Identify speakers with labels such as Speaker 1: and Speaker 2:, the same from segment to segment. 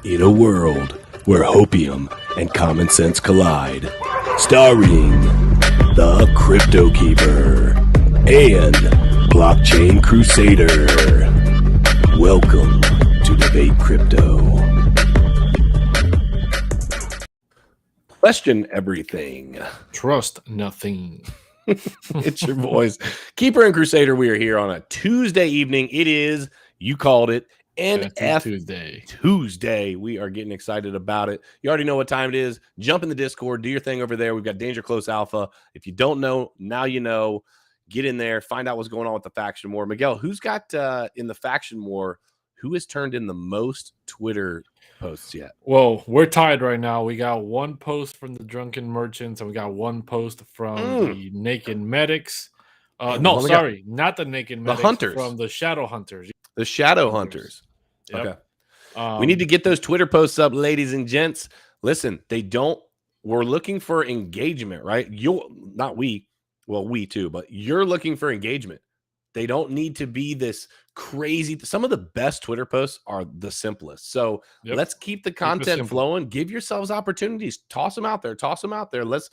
Speaker 1: In a world where hopium and common sense collide, starring the CryptoKeeper and BlockchainCrusader. Welcome to Debate Crypto. Question everything.
Speaker 2: Trust nothing.
Speaker 1: It's your boys, Keeper and Crusader. We are here on a Tuesday evening. It is, you called it, NFTuesday. We are getting excited about it. You already know what time it is. Jump in the Discord, do your thing over there. We've got Danger Close Alpha. If you don't know, now you know. Get in there, find out what's going on with the faction war. Miguel, who's got in the faction war, who has turned in the most Twitter posts yet?
Speaker 2: Well, we're tied right now. We got one post from the Drunken Merchants, and we got one post from the Naked Medics. Not the Naked Medics.
Speaker 1: The Hunters.
Speaker 2: From the Shadow Hunters.
Speaker 1: The Shadow Hunters.
Speaker 2: Yep.
Speaker 1: Okay. We need to get those Twitter posts up, ladies and gents. Listen, we're looking for engagement, right? We too, but you're looking for engagement. They don't need to be this crazy. Some of the best Twitter posts are the simplest. So let's keep the content flowing. Give yourselves opportunities. Toss them out there. Let's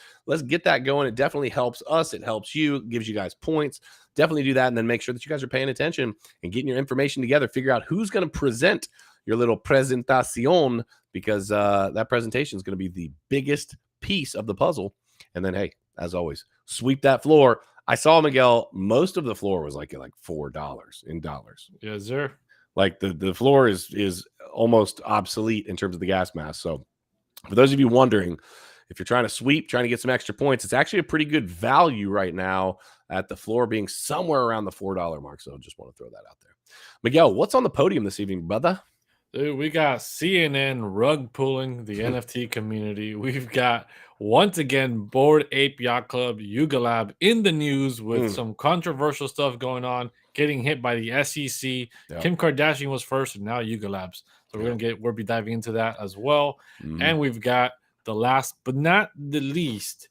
Speaker 1: get that going. It definitely helps us. It helps you. Gives you guys points. Definitely do that, and then make sure that you guys are paying attention and getting your information together. Figure out who's going to present your little presentacion, because that presentation is going to be the biggest piece of the puzzle. And then, hey, as always, sweep that floor. I saw, Miguel, most of the floor was like $4 in dollars.
Speaker 2: Yes, sir.
Speaker 1: Like the floor is almost obsolete in terms of the gas mask. So for those of you wondering, if you're trying to sweep, trying to get some extra points, it's actually a pretty good value right now at the floor being somewhere around the $4 mark. So just want to throw that out there. Miguel, what's on the podium this evening, brother?
Speaker 2: Dude, we got CNN rug pulling the NFT community. We've got, once again, Bored Ape Yacht Club Yuga Lab in the news with some controversial stuff going on, getting hit by the SEC. Yep. Kim Kardashian was first, and now Yuga Labs. So we'll be diving into that as well. And we've got the last but not the least.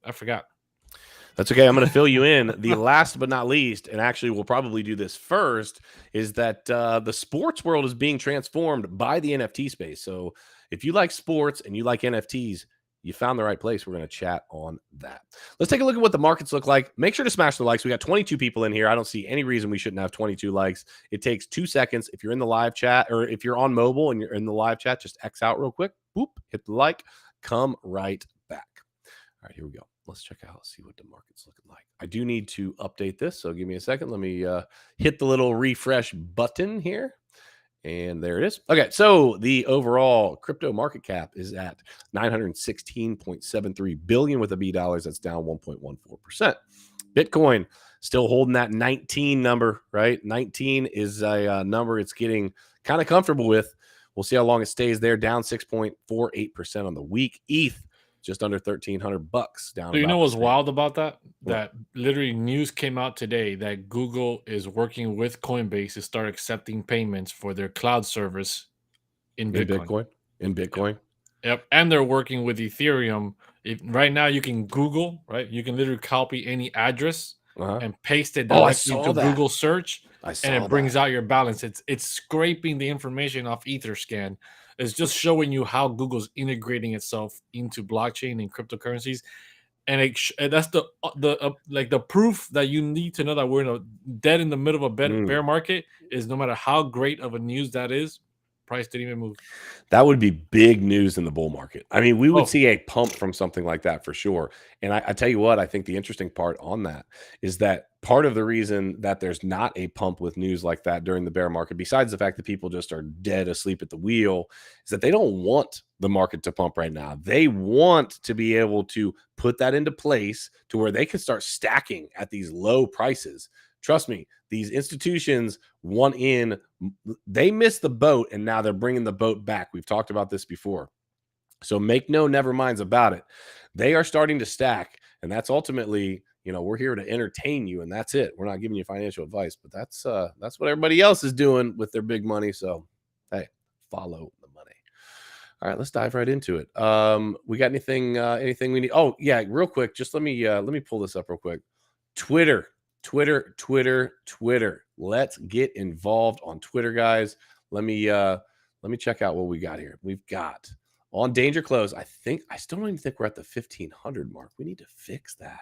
Speaker 2: I forgot.
Speaker 1: That's okay. I'm going to fill you in. The last but not least, and actually we'll probably do this first, is that the sports world is being transformed by the NFT space. So if you like sports and you like NFTs, you found the right place. We're going to chat on that. Let's take a look at what the markets look like. Make sure to smash the likes. We got 22 people in here. I don't see any reason we shouldn't have 22 likes. It takes 2 seconds. If you're in the live chat, or if you're on mobile and you're in the live chat, just X out real quick. Boop, hit the like. Come right back. All right, here we go. Let's check out, see what the market's looking like. I do need to update this, so give me a second. Let me hit the little refresh button here. And there it is. Okay, so the overall crypto market cap is at $916.73 billion with a B dollars. That's down 1.14%. Bitcoin still holding that 19 number, right? 19 is a number it's getting kind of comfortable with. We'll see how long it stays there, down 6.48% on the week. ETH just under $1,300 down.
Speaker 2: So you know what's wild about that? That literally news came out today that Google is working with Coinbase to start accepting payments for their cloud service in Bitcoin.
Speaker 1: In Bitcoin.
Speaker 2: Yep. And they're working with Ethereum. Right now you can Google, right? You can literally copy any address and paste it directly to Google search, and it brings out your balance. It's scraping the information off Etherscan. It's just showing you how Google's integrating itself into blockchain and cryptocurrencies, and that's the proof that you need to know that we're dead in the middle of a bear market. Is no matter how great of a news that is, price didn't even move.
Speaker 1: That would be big news in the bull market. I mean, we would see a pump from something like that for sure. And I tell you what, I think the interesting part on that is that part of the reason that there's not a pump with news like that during the bear market, besides the fact that people just are dead asleep at the wheel, is that they don't want the market to pump right now. They want to be able to put that into place to where they can start stacking at these low prices. Trust me, these institutions want in. They missed the boat, and now they're bringing the boat back. We've talked about this before. So make no never minds about it. They are starting to stack, and that's ultimately, we're here to entertain you, and that's it. We're not giving you financial advice, but that's what everybody else is doing with their big money. So, hey, follow the money. All right, let's dive right into it. We got anything we need? Oh, yeah, real quick. Just let me pull this up real quick. Twitter. Let's get involved on Twitter, guys. Let me Let me check out what we got here. We've got on Danger Close. I still don't even think we're at the 1,500 mark. We need to fix that.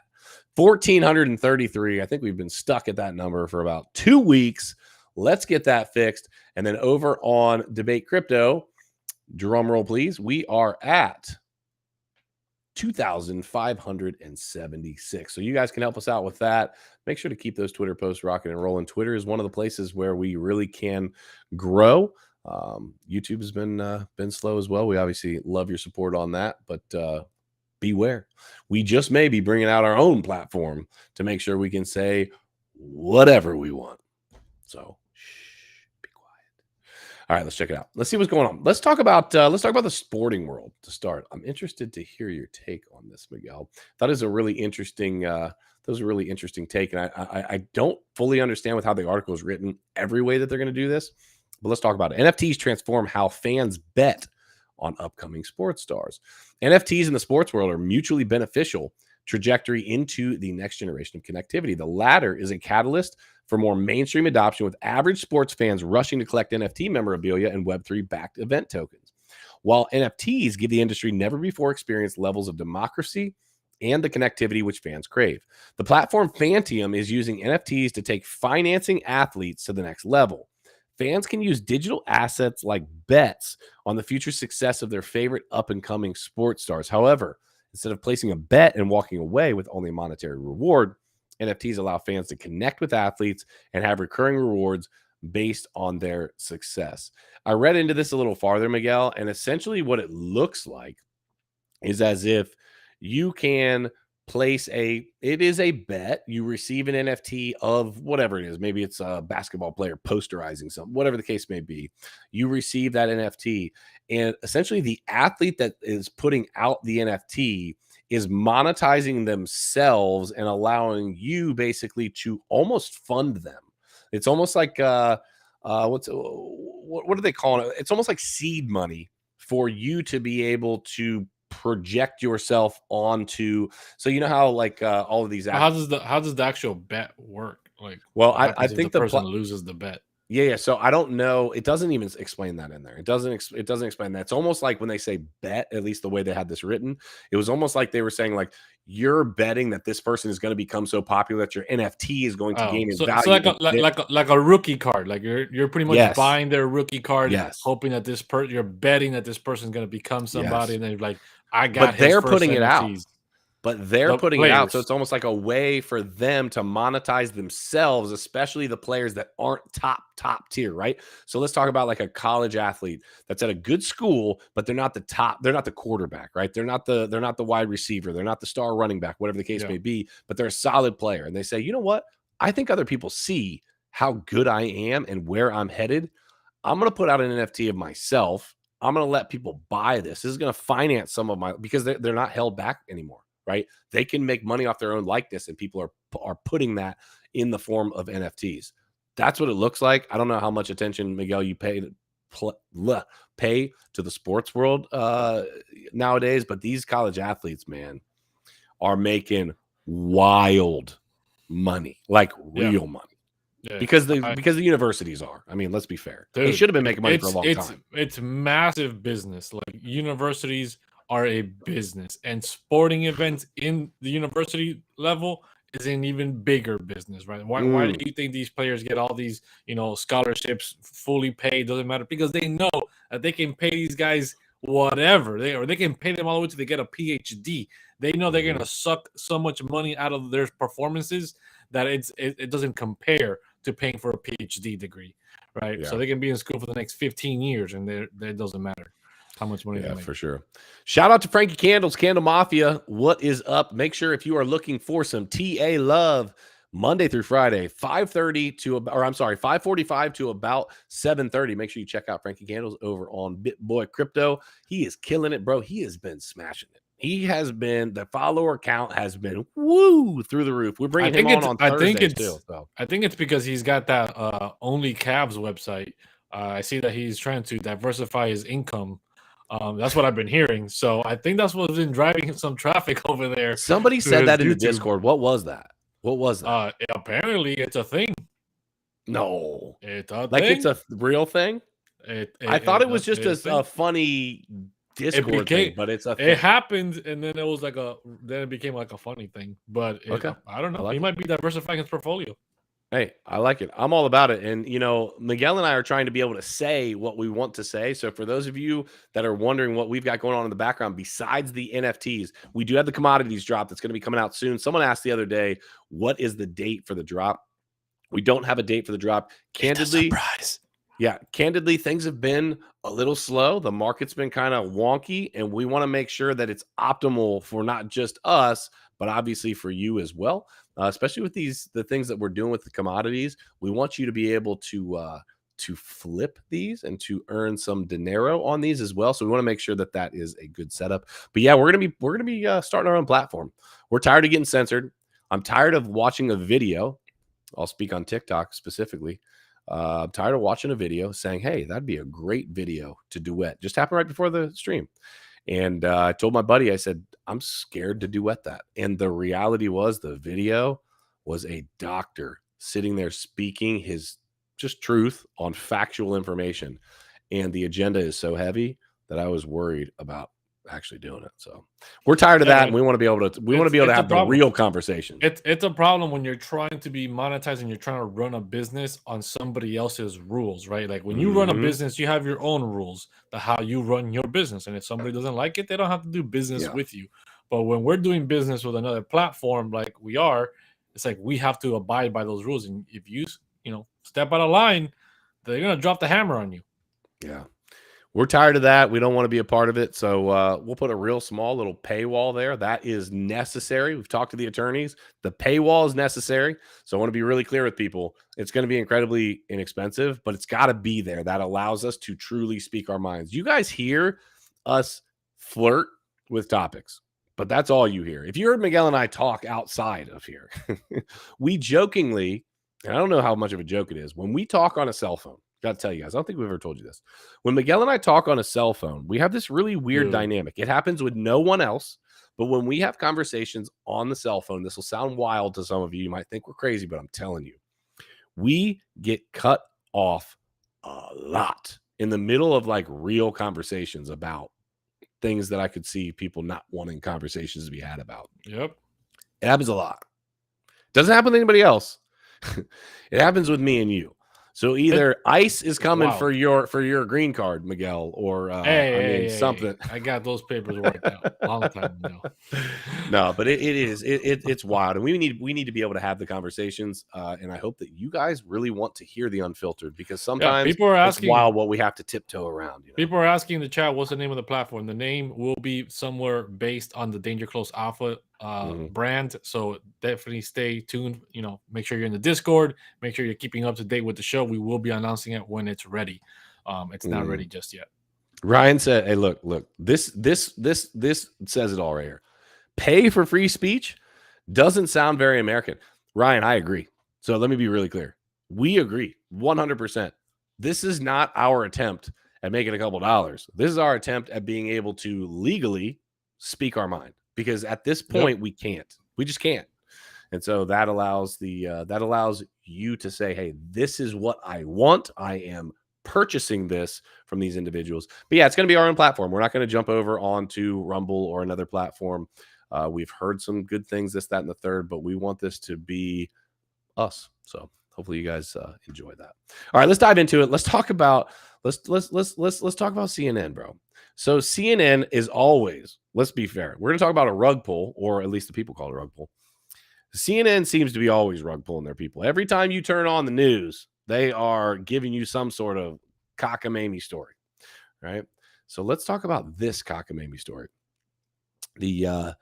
Speaker 1: 1,433. I think we've been stuck at that number for about 2 weeks. Let's get that fixed. And then over on Debate Crypto, drum roll, please. We are at 2,576. So you guys can help us out with that. Make sure to keep those Twitter posts rocking and rolling. Twitter is one of the places where we really can grow. YouTube has been slow as well. We obviously love your support on that, but beware. We just may be bringing out our own platform to make sure we can say whatever we want. So be quiet. All right, let's check it out. Let's see what's going on. Let's talk about the sporting world to start. I'm interested to hear your take on this, Miguel. That is a really interesting take, and I don't fully understand with how the article is written every way that they're going to do this. But let's talk about it. NFTs transform how fans bet on upcoming sports stars. NFTs in the sports world are mutually beneficial trajectory into the next generation of connectivity. The latter is a catalyst for more mainstream adoption, with average sports fans rushing to collect NFT memorabilia and Web3 backed event tokens. While NFTs give the industry never before experienced levels of democracy and the connectivity which fans crave. The platform Fantium is using NFTs to take financing athletes to the next level. Fans can use digital assets like bets on the future success of their favorite up-and-coming sports stars. However, instead of placing a bet and walking away with only a monetary reward, NFTs allow fans to connect with athletes and have recurring rewards based on their success. I read into this a little farther, Miguel, and essentially what it looks like is as if you can place it is a bet. You receive an NFT of whatever it is. Maybe it's a basketball player posterizing something, whatever the case may be. You receive that NFT, and essentially the athlete that is putting out the NFT is monetizing themselves and allowing you basically to almost fund them. It's almost like what are they calling it? It's almost like seed money for you to be able to project yourself onto. So you know how like all of these
Speaker 2: how does the actual bet work? Like,
Speaker 1: well, I think
Speaker 2: the person loses the bet.
Speaker 1: Yeah. So I don't know. It doesn't even explain that in there. It doesn't explain that. It's almost like when they say bet, at least the way they had this written, it was almost like they were saying like, you're betting that this person is going to become so popular that your NFT is going to gain in value.
Speaker 2: So like a rookie card. Like you're pretty much buying their rookie card, hoping that you're betting that this person is going to become somebody, and then you're like, I got.
Speaker 1: But they're putting it out. But they're putting it out. So it's almost like a way for them to monetize themselves, especially the players that aren't top tier, right? So let's talk about like a college athlete that's at a good school, but they're not the top, they're not the quarterback, right? They're not the wide receiver, they're not the star running back, whatever the case may be, but they're a solid player. And they say, you know what? I think other people see how good I am and where I'm headed. I'm going to put out an NFT of myself. I'm going to let people buy this. This is going to finance some of my, because they're not held back anymore. Right? They can make money off their own likeness, and people are putting that in the form of NFTs. That's what it looks like. I don't know how much attention, Miguel, you pay to the sports world nowadays, but these college athletes, man, are making wild money, like real money. Yeah. Because the universities are. I mean, let's be fair. Dude, they should have been making money for a long time.
Speaker 2: It's massive business. Like universities are a business, and sporting events in the university level is an even bigger business, right? Why do you think these players get all these, scholarships fully paid? Doesn't matter, because they know that they can pay these guys whatever they can pay them all the way till they get a PhD. They know they're gonna suck so much money out of their performances that it doesn't compare to paying for a PhD degree, right? Yeah. So they can be in school for the next 15 years, and it doesn't matter how much money they make. For
Speaker 1: sure. Shout out to Frankie Candles, Candle Mafia. What is up? Make sure if you are looking for some TA love, Monday through Friday, 5:45 to about 7:30. Make sure you check out Frankie Candles over on BitBoy Crypto. He is killing it, bro. He has been smashing it. He has been, the follower count has been through the roof. We're bringing him on Thursdays too. So.
Speaker 2: I think it's because he's got that Only Cavs website. I see that he's trying to diversify his income. That's what I've been hearing. So I think that's what's been driving some traffic over there.
Speaker 1: Somebody said that in the Discord. What was that?
Speaker 2: Apparently it's a thing.
Speaker 1: No.
Speaker 2: It's a
Speaker 1: thing. It's a real thing? I thought it was just a funny Discord thing, but it's a thing.
Speaker 2: It happened, and then it was like then it became like a funny thing. But I don't know. He might be diversifying his portfolio.
Speaker 1: Hey, I like it. I'm all about it. And, Miguel and I are trying to be able to say what we want to say. So for those of you that are wondering what we've got going on in the background, besides the NFTs, we do have the commodities drop that's going to be coming out soon. Someone asked the other day, what is the date for the drop? We don't have a date for the drop. Candidly,
Speaker 3: surprise.
Speaker 1: Yeah, candidly, things have been a little slow. The market's been kind of wonky, and we want to make sure that it's optimal for not just us, but obviously for you as well. Especially with the things that we're doing with the commodities, we want you to be able to flip these and to earn some dinero on these as well. So we want to make sure that that is a good setup. But yeah, we're gonna be starting our own platform. We're tired of getting censored. I'm tired of watching a video. I'll speak on TikTok specifically. I'm tired of watching a video saying, hey, that'd be a great video to duet. Just happened right before the stream. And I told my buddy, I said, I'm scared to duet that. And the reality was the video was a doctor sitting there speaking his just truth on factual information. And the agenda is so heavy that I was worried about actually doing it. So we're tired of that, and we want to be able to have the real conversation.
Speaker 2: It's a problem when you're trying to be monetized and you're trying to run a business on somebody else's rules, right? Like when you run a business, you have your own rules, how you run your business, and if somebody doesn't like it, they don't have to do business with you. But when we're doing business with another platform like we are, it's like we have to abide by those rules, and if you step out of line, they're gonna drop the hammer on you.
Speaker 1: Yeah. We're tired of that. We don't want to be a part of it. So we'll put a real small little paywall there. That is necessary. We've talked to the attorneys. The paywall is necessary. So I want to be really clear with people. It's going to be incredibly inexpensive, but it's got to be there. That allows us to truly speak our minds. You guys hear us flirt with topics, but that's all you hear. If you heard Miguel and I talk outside of here, we jokingly, and I don't know how much of a joke it is, when we talk on a cell phone, got to tell you guys, I don't think we've ever told you this. When Miguel and I talk on a cell phone, we have this really weird dynamic. It happens with no one else, but when we have conversations on the cell phone, this will sound wild to some of you. You might think we're crazy, but I'm telling you, we get cut off a lot in the middle of like real conversations about things that I could see people not wanting conversations to be had about.
Speaker 2: Yep.
Speaker 1: It happens a lot. Doesn't happen to anybody else. It happens with me and you. So either ICE is coming for your green card, Miguel, or something.
Speaker 2: I got those papers worked out a long time ago.
Speaker 1: No, but it's wild, and we need to be able to have the conversations. And I hope that you guys really want to hear the unfiltered, because sometimes
Speaker 2: people are asking,
Speaker 1: it's wild what we have to tiptoe around.
Speaker 2: People are asking in the chat, what's the name of the platform? The name will be somewhere based on the Danger Close Alpha brand, so definitely stay tuned. Make sure you're in the Discord, make sure you're keeping up to date with the show. We will be announcing it when it's ready. It's not ready just yet.
Speaker 1: Ryan said, hey, look, this says it all right here. Pay for free speech doesn't sound very American. Ryan, I agree. So let me be really clear. We agree 100%. This is not our attempt at making a couple dollars. This is our attempt at being able to legally speak our mind. Because at this point, we just can't. And so that allows you to say, hey, this is what I want. I am purchasing this from these individuals. But yeah, it's going to be our own platform. We're not going to jump over onto Rumble or another platform. We've heard some good things, this, that, and the third, but we want this to be us. So hopefully you guys enjoy that. All right, let's dive into it. Let's talk about CNN, bro. So CNN is always, let's be fair, we're going to talk about a rug pull, or at least the people call it a rug pull. CNN seems to be always rug pulling their people. Every time you turn on the news, they are giving you some sort of cockamamie story, right? So let's talk about this cockamamie story. In the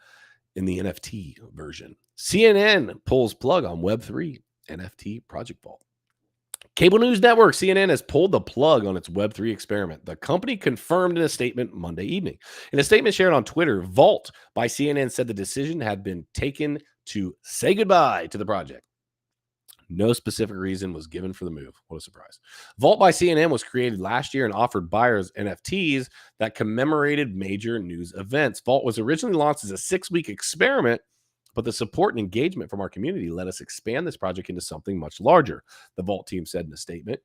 Speaker 1: NFT version, CNN pulls plug on Web3 NFT project vault. Cable news network CNN has pulled the plug on its Web3 experiment. The company confirmed in a statement Monday evening. In a statement shared on Twitter, Vault by CNN said the decision had been taken to say goodbye to the project. No specific reason was given for the move. What a surprise. Vault by CNN was created last year and offered buyers NFTs that commemorated major news events. Vault was originally launched as a 6-week experiment, but the support and engagement from our community let us expand this project into something much larger, the Vault team said in a statement.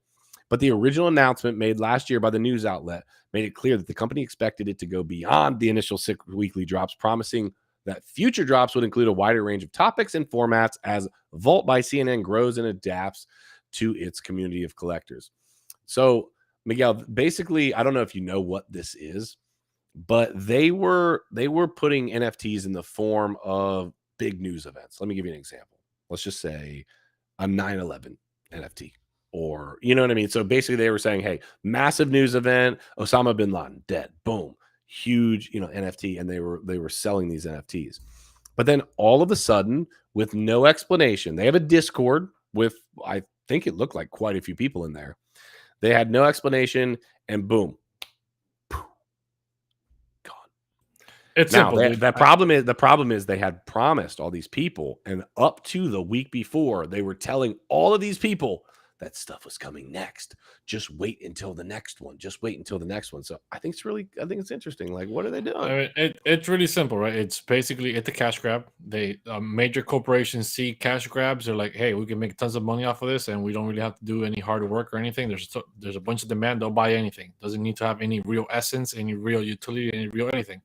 Speaker 1: But the original announcement made last year by the news outlet made it clear that the company expected it to go beyond the initial 6 weekly drops, promising that future drops would include a wider range of topics and formats as Vault by CNN grows and adapts to its community of collectors. So, Miguel, basically, I don't know if you know what this is, but they were putting NFTs in the form of big news events. Let me give you an example. Let's just say a 9/11 NFT, or you know what I mean? So basically they were saying, hey, massive news event, Osama bin Laden dead, boom, huge, NFT, and they were selling these NFTs. But then all of a sudden, with no explanation, they have a Discord with, I think it looked like quite a few people in there. They had no explanation, and boom,
Speaker 2: It's
Speaker 1: now,
Speaker 2: simple, dude.
Speaker 1: the problem is they had promised all these people, and up to the week before, they were telling all of these people that stuff was coming next. Just wait until the next one. Just wait until the next one. So I think it's interesting. Like, what are they doing?
Speaker 2: I mean, it's really simple, right? It's basically a cash grab. They major corporations see cash grabs. They're like, hey, we can make tons of money off of this, and we don't really have to do any hard work or anything. There's a bunch of demand. They'll buy anything. Doesn't need to have any real essence, any real utility, any real anything.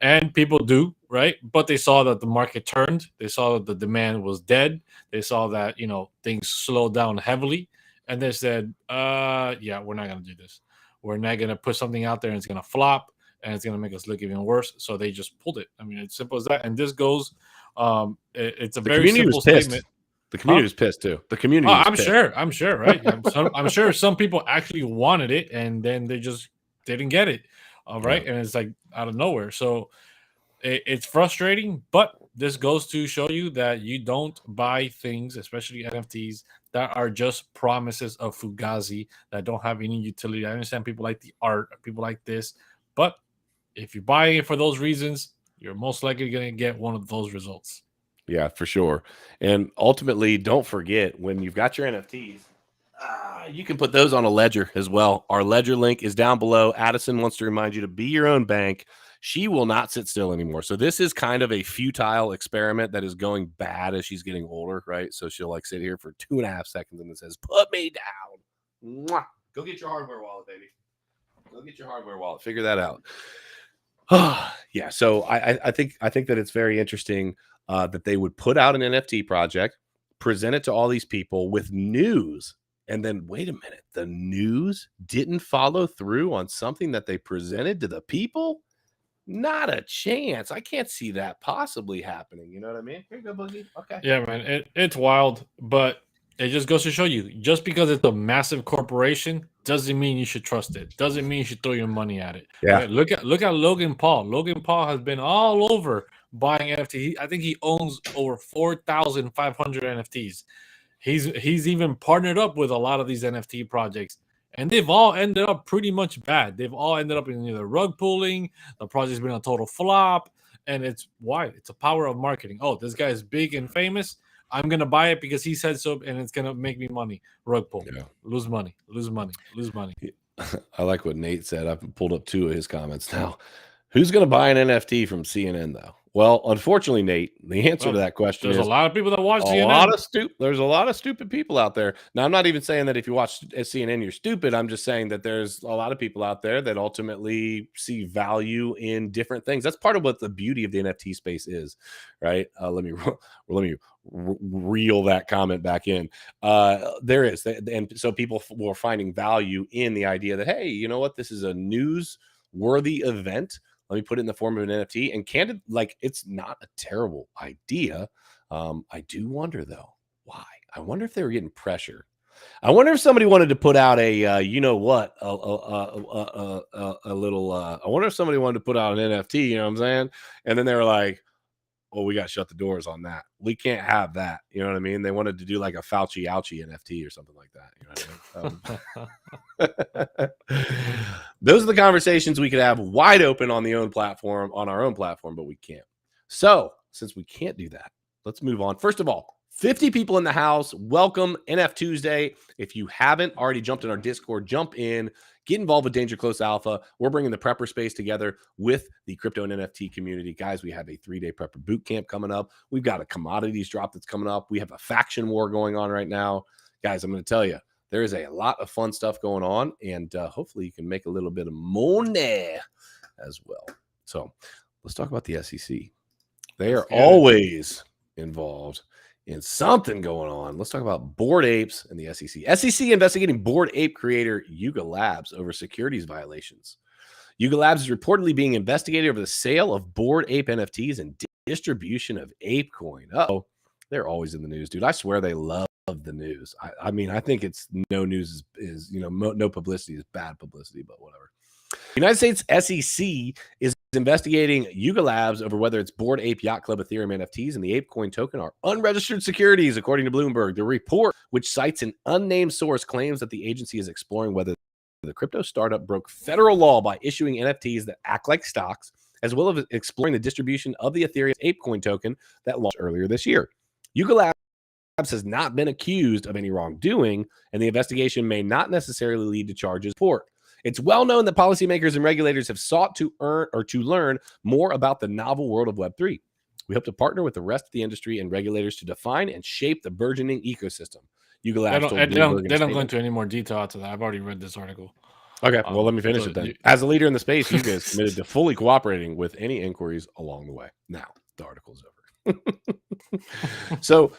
Speaker 2: And people do, right? But they saw that the market turned. They saw that the demand was dead. They saw that, things slowed down heavily. And they said, yeah, we're not going to do this. We're not going to put something out there and it's going to flop and it's going to make us look even worse. So they just pulled it. I mean, it's simple as that. And this goes, it's a very simple statement.
Speaker 1: The community was pissed too. The community was pissed.
Speaker 2: I'm sure, right? I'm sure some people actually wanted it and then they just didn't get it. Right. Yeah. And it's like out of nowhere. So it's frustrating, but this goes to show you that you don't buy things, especially NFTs, that are just promises of Fugazi that don't have any utility. I understand people like the art, people like this, but if you're buying it for those reasons, you're most likely going to get one of those results.
Speaker 1: Yeah, for sure. And ultimately, don't forget, when you've got your NFTs, you can put those on a ledger as well. Our ledger link is down below. Addison wants to remind you to be your own bank. She will not sit still anymore. So this is kind of a futile experiment that is going bad as she's getting older, right? So she'll like sit here for 2.5 seconds and it says, put me down. Mwah. Go get your hardware wallet, baby. Go get your hardware wallet. Figure that out. Yeah. So I think that it's very interesting that they would put out an NFT project, present it to all these people with news. And then, wait a minute, the news didn't follow through on something that they presented to the people? Not a chance. I can't see that possibly happening. You know what I mean? Here you go, Boogie. Okay.
Speaker 2: Yeah, man. It's wild, but it just goes to show you, just because it's a massive corporation doesn't mean you should trust it. Doesn't mean you should throw your money at it.
Speaker 1: Yeah.
Speaker 2: Right? Look at Logan Paul. Logan Paul has been all over buying NFT. I think he owns over 4,500 NFTs. He's even partnered up with a lot of these NFT projects, and they've all ended up pretty much bad. They've all ended up in either rug pulling, the project's been a total flop, and it's why? It's a power of marketing. Oh, this guy is big and famous. I'm going to buy it because he said so, and it's going to make me money. Rug pull. Yeah. Lose money.
Speaker 1: I like what Nate said. I've pulled up 2 of his comments now. Who's going to buy an NFT from CNN, though? Well, unfortunately, Nate, the answer to that question is
Speaker 2: there's a lot of people that watch CNN.
Speaker 1: There's a lot of stupid people out there. Now, I'm not even saying that if you watch CNN, you're stupid. I'm just saying that there's a lot of people out there that ultimately see value in different things. That's part of what the beauty of the NFT space is, right? Let me reel that comment back in. There is, and so people were finding value in the idea that, hey, you know what? This is a news-worthy event. Let me put it in the form of an NFT. And candid, like, it's not a terrible idea. I do wonder, though, why? I wonder if they were getting pressure. I wonder if somebody wanted to put out a, I wonder if somebody wanted to put out an NFT, you know what I'm saying? And then they were like, oh, we got to shut the doors on that. We can't have that. You know what I mean? They wanted to do like a Fauci Ouchie NFT or something like that. You know what I mean? Those are the conversations we could have wide open on our own platform, but we can't. So since we can't do that, let's move on. First of all, 50 people in the house. Welcome, NFTuesday. If you haven't already jumped in our Discord, jump in. Get involved with Danger Close Alpha. We're bringing the prepper space together with the crypto and NFT community. Guys, we have a 3-day prepper boot camp coming up. We've got a commodities drop that's coming up. We have a faction war going on right now. Guys, I'm going to tell you, there is a lot of fun stuff going on, and hopefully you can make a little bit of money as well. So let's talk about the SEC. They are always involved in something going on. Let's talk about Bored Apes and the SEC. SEC investigating Bored Ape creator Yuga Labs over securities violations. Yuga Labs is reportedly being investigated over the sale of Bored Ape NFTs and distribution of ApeCoin. Oh, they're always in the news, dude. I swear they love the news. I mean, I think it's no news is no publicity is bad publicity, but whatever. The United States SEC is investigating Yuga Labs over whether its Bored Ape Yacht Club Ethereum NFTs and the ApeCoin token are unregistered securities, according to Bloomberg. The report, which cites an unnamed source, claims that the agency is exploring whether the crypto startup broke federal law by issuing NFTs that act like stocks, as well as exploring the distribution of the Ethereum ApeCoin token that launched earlier this year. Yuga Labs has not been accused of any wrongdoing, and the investigation may not necessarily lead to charges. It's well known that policymakers and regulators have sought to learn more about the novel world of Web3. We hope to partner with the rest of the industry and regulators to define and shape the burgeoning ecosystem. Yuga Labs
Speaker 2: they don't go into any more detail after that. I've already read this article.
Speaker 1: Okay, well, let me finish it then. As a leader in the space, Yuga is committed to fully cooperating with any inquiries along the way. Now, the article's over. So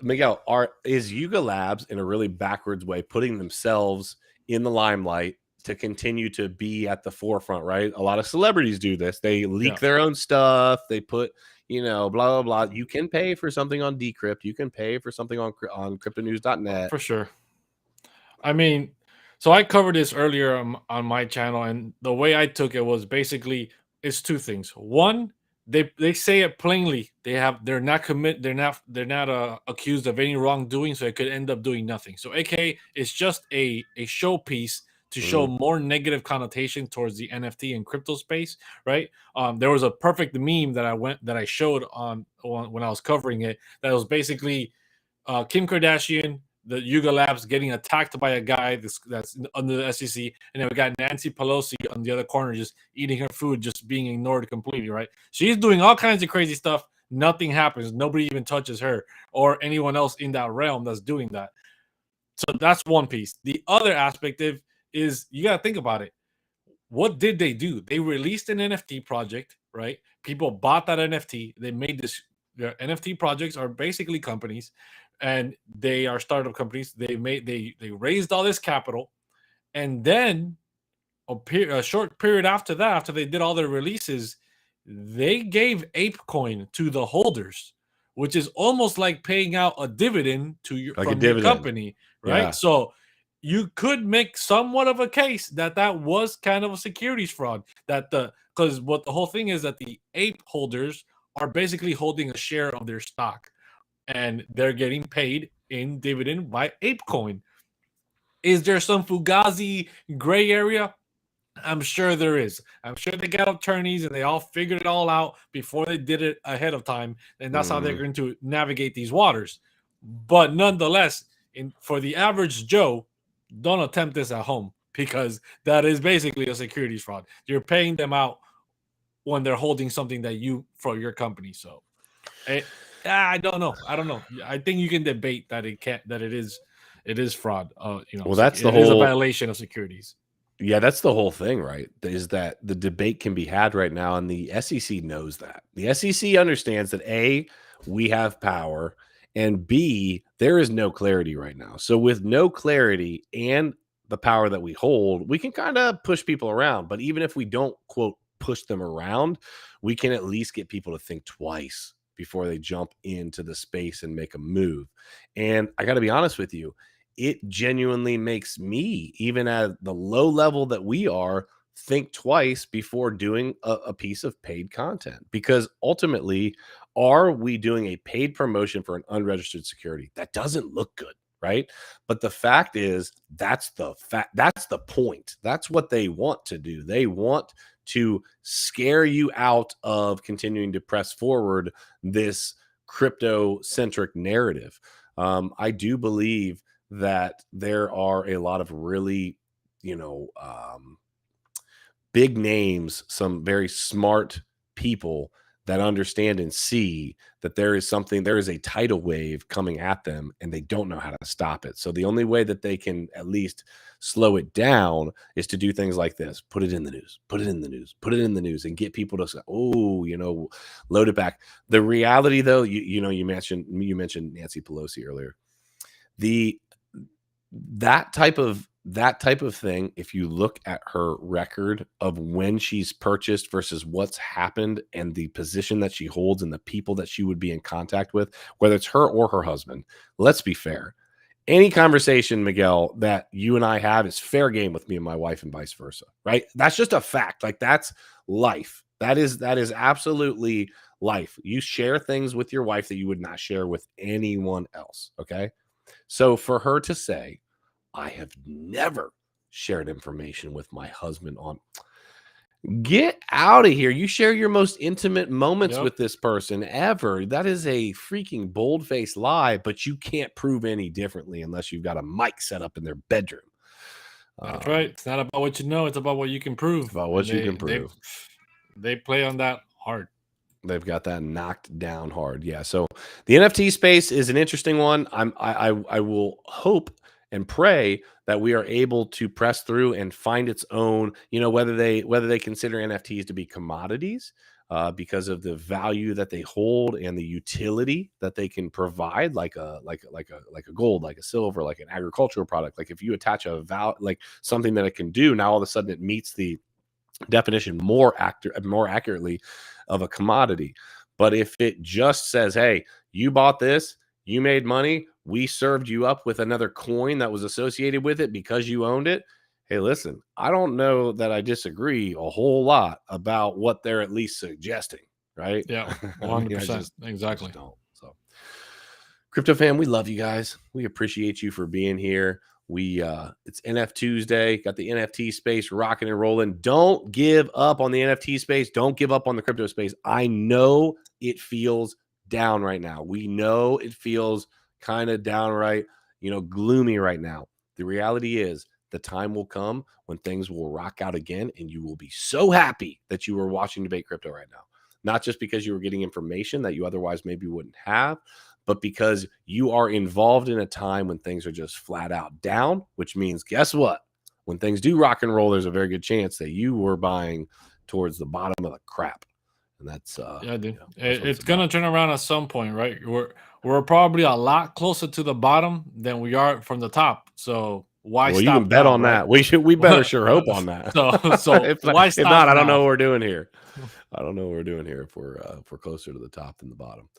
Speaker 1: Miguel, is Yuga Labs in a really backwards way putting themselves in the limelight to continue to be at the forefront, right? A lot of celebrities do this. They leak their own stuff. They put, blah, blah, blah. You can pay for something on Decrypt. You can pay for something on cryptonews.net.
Speaker 2: For sure. I mean, so I covered this earlier on my channel, and the way I took it was basically it's two things. One, they say it plainly. They're not accused of any wrongdoing, so it could end up doing nothing. So AKA it's just a showpiece to show more negative connotation towards the NFT and crypto space, right? There was a perfect meme that I showed on when I was covering it. That was basically Kim Kardashian, the Yuga Labs getting attacked by a guy that's under the SEC, and then we got Nancy Pelosi on the other corner just eating her food, just being ignored completely, right? She's doing all kinds of crazy stuff. Nothing happens. Nobody even touches her or anyone else in that realm that's doing that. So that's one piece. The other aspect is you got to think about it. What did they do? They released an NFT project, right? People bought that NFT. They made this. Their NFT projects are basically companies, and they are startup companies. They raised all this capital, and then a short period after that, after they did all their releases, they gave ApeCoin to the holders, which is almost like paying out a dividend to your company, right? Yeah. So you could make somewhat of a case that was kind of a securities fraud. Because what the whole thing is that the ape holders are basically holding a share of their stock, and they're getting paid in dividend by ApeCoin. Is there some fugazi gray area? I'm sure there is. I'm sure they got attorneys and they all figured it all out before they did it ahead of time, and that's how they're going to navigate these waters. But nonetheless, for the average Joe, don't attempt this at home, because that is basically a securities fraud. You're paying them out when they're holding something for your company. So I don't know. I think you can debate that it is fraud.
Speaker 1: Well, that's
Speaker 2: it is a violation of securities.
Speaker 1: Yeah, that's the whole thing, right? Is that the debate can be had right now, and the SEC knows that. The SEC understands that A, we have power, and B, there is no clarity right now. So with no clarity and the power that we hold, we can kind of push people around. But even if we don't, quote, push them around, we can at least get people to think twice before they jump into the space and make a move. And I got to be honest with you, it genuinely makes me, even at the low level that we are, think twice before doing a piece of paid content. Because ultimately, are we doing a paid promotion for an unregistered security? That doesn't look good, right? But the fact is, that's the point. That's what they want to do. They want to scare you out of continuing to press forward this crypto-centric narrative. I do believe that there are a lot of really, big names, some very smart people that understand and see that there is a tidal wave coming at them, and they don't know how to stop it. So the only way that they can at least slow it down is to do things like this: put it in the news, put it in the news, put it in the news, and get people to say, oh, load it back. The reality, though, you mentioned Nancy Pelosi earlier. That type of thing, if you look at her record of when she's purchased versus what's happened and the position that she holds and the people that she would be in contact with, whether it's her or her husband, let's be fair. Any conversation, Miguel, that you and I have is fair game with me and my wife and vice versa, right? That's just a fact. Like, that's life. That is absolutely life. You share things with your wife that you would not share with anyone else, okay? So for her to say, I have never shared information with my husband on, get out of here. You share your most intimate moments with this person ever. That is a freaking bold-faced lie, but you can't prove any differently unless you've got a mic set up in their bedroom.
Speaker 2: That's right. It's not about what you know. It's about what you can prove.
Speaker 1: It's about what you can prove.
Speaker 2: They play on that hard.
Speaker 1: They've got that knocked down hard. Yeah. So the NFT space is an interesting one. I will hope and pray that we are able to press through and find its own, whether they consider NFTs to be commodities because of the value that they hold and the utility that they can provide, like a gold, like a silver, like an agricultural product. Like if you attach like something that it can do, now all of a sudden it meets the definition more accurately of a commodity. But if it just says, hey, you bought this, you made money, we served you up with another coin that was associated with it because you owned it. Hey, listen, I don't know that I disagree a whole lot about what they're at least suggesting, right?
Speaker 2: Yeah, 100%. Exactly.
Speaker 1: Don't. So, Crypto fam, we love you guys. We appreciate you for being here. It's NFTuesday, got the NFT space rocking and rolling. Don't give up on the NFT space. Don't give up on the crypto space. I know it feels down right now. We know it feels kind of downright, gloomy right now. The reality is the time will come when things will rock out again, and you will be so happy that you were watching Debate Crypto right now. Not just because you were getting information that you otherwise maybe wouldn't have, but because you are involved in a time when things are just flat out down, which means, guess what? When things do rock and roll, there's a very good chance that you were buying towards the bottom of the crap. And that's
Speaker 2: yeah, dude. It's gonna turn around at some point, right? We're probably a lot closer to the bottom than we are from the top. So why stop?
Speaker 1: You can bet on that. We better sure hope on that.
Speaker 2: So if
Speaker 1: why stop? If not, I don't know what we're doing here. I don't know what we're doing here if we're closer to the top than the bottom.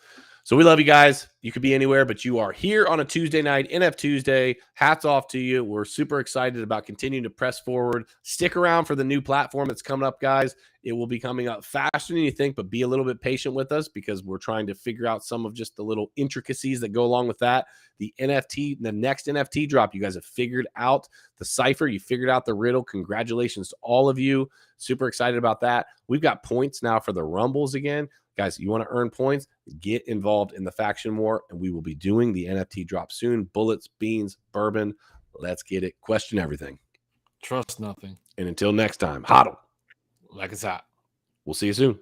Speaker 1: So we love you guys. You could be anywhere, but you are here on a Tuesday night, NFTuesday. Hats off to you. We're super excited about continuing to press forward. Stick around for the new platform that's coming up, guys. It will be coming up faster than you think, but be a little bit patient with us because we're trying to figure out some of just the little intricacies that go along with that. The next NFT drop, you guys have figured out the cipher. You figured out the riddle. Congratulations to all of you. Super excited about that. We've got points now for the Rumbles again. Guys, you want to earn points? Get involved in the faction war, and we will be doing the NFT drop soon. Bullets, beans, bourbon. Let's get it. Question everything.
Speaker 2: Trust nothing.
Speaker 1: And until next time, hodl.
Speaker 2: Like it's hot.
Speaker 1: We'll see you soon.